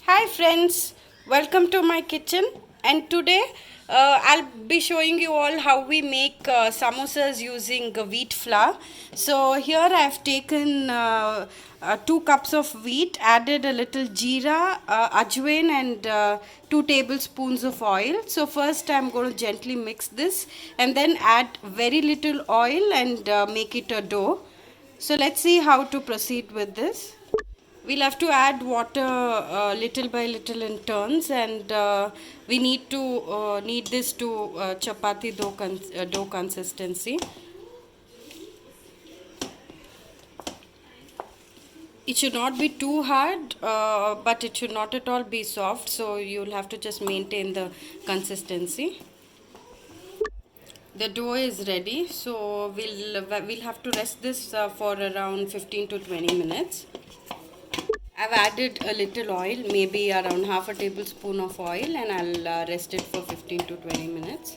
Hi friends, welcome to my kitchen, and today I'll be showing you all how we make samosas using wheat flour. So here I've taken 2 cups of wheat, added a little jeera, ajwain and 2 tablespoons of oil. So first I'm going to gently mix this and then add very little oil and make it a dough. So let's see how to proceed with this. We'll have to add water little by little in turns, and we need this to chapati dough consistency. It should not be too hard, but it should not at all be soft, so you'll have to just maintain the consistency. The dough is ready, so we'll have to rest this for around 15 to 20 minutes. I've added a little oil, maybe around half a tablespoon of oil, and I'll rest it for 15 to 20 minutes.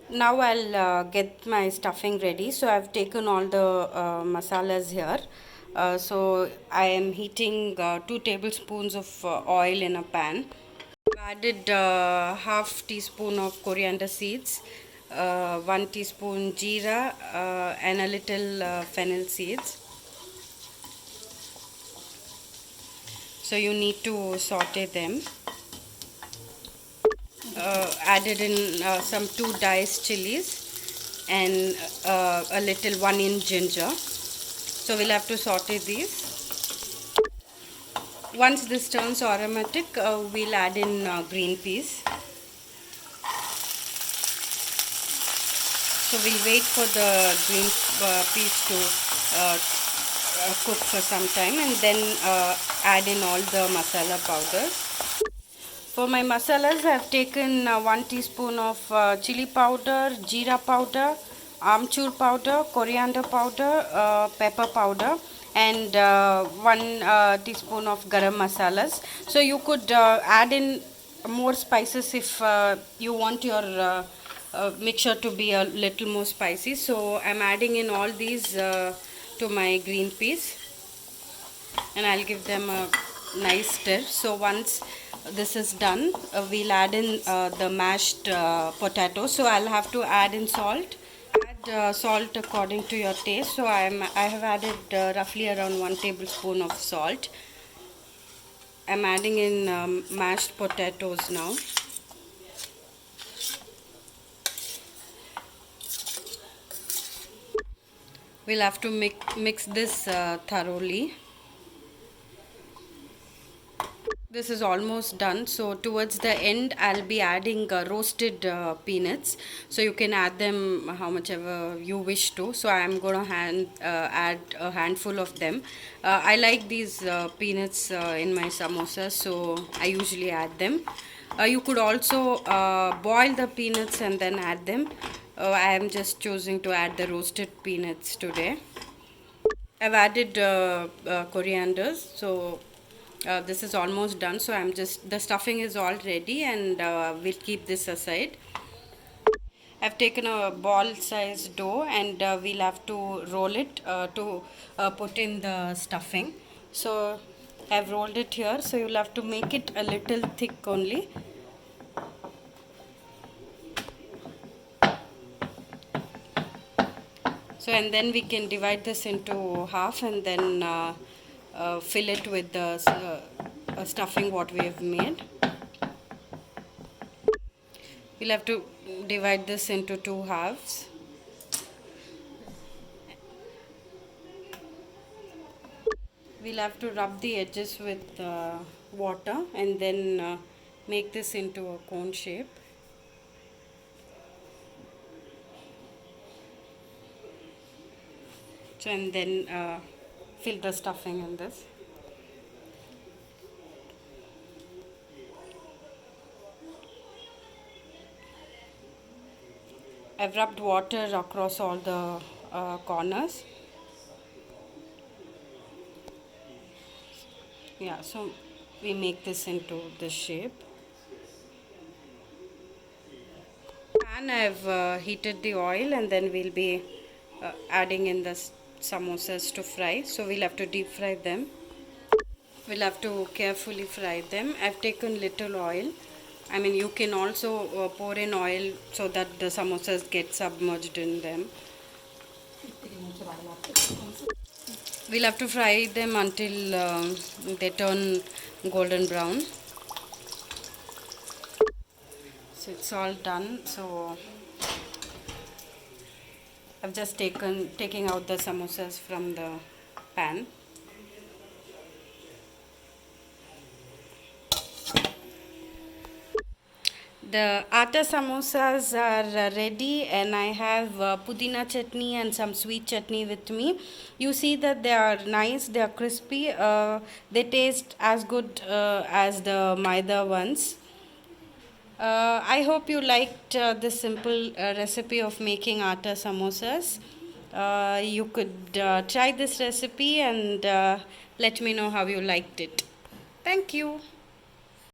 Now I'll get my stuffing ready. So I've taken all the masalas here. So I am heating 2 tablespoons of oil in a pan. I've added half teaspoon of coriander seeds, 1 teaspoon jeera, and a little fennel seeds. So you need to saute them. Added in some 2 diced chilies and a little 1 inch ginger. So we'll have to saute these. Once this turns aromatic, we'll add in green peas. So we'll wait for the green peas to cook for some time, and then add in all the masala powders. For my masalas, I have taken 1 teaspoon of chili powder, jeera powder, amchur powder, coriander powder, pepper powder, and 1 teaspoon of garam masalas. So you could add in more spices if you want your mixture to be a little more spicy. So I'm adding in all these to my green peas, and I'll give them a nice stir. So once this is done, we'll add in the mashed potato. So I'll have to add in salt. Add salt according to your taste. So I have added roughly around 1 tablespoon of salt. I'm adding in mashed potatoes now. We'll have to mix this thoroughly. This is almost done. So towards the end I'll be adding roasted peanuts, so you can add them how much ever you wish to. So I'm going to add a handful of them. I like these peanuts in my samosas, so I usually add them. You could also boil the peanuts and then add them. I am just choosing to add the roasted peanuts today. I've added corianders, so this is almost done. So I'm just, the stuffing is all ready, and we'll keep this aside. I've taken a ball sized dough, and we'll have to roll it to put in the stuffing. So I've rolled it here, so you'll have to make it a little thick only. So and then we can divide this into half, and then fill it with the stuffing what we have made. We'll have to divide this into 2 halves. We'll have to rub the edges with water, and then make this into a cone shape. So and then fill the stuffing in this. I've rubbed water across all the corners. Yeah, so we make this into this shape. Pan, I've heated the oil, and then we'll be adding in the samosas to fry. So we'll have to deep fry them. We'll have to carefully fry them. I've taken little oil. I mean, you can also pour in oil so that the samosas get submerged in them. We'll have to fry them until they turn golden brown. So it's all done. So I've just taking out the samosas from the pan. The atta samosas are ready, and I have pudina chutney and some sweet chutney with me. You see that they are nice, they are crispy, they taste as good as the maida ones. I hope you liked this simple recipe of making atta samosas. You could try this recipe and let me know how you liked it. Thank you.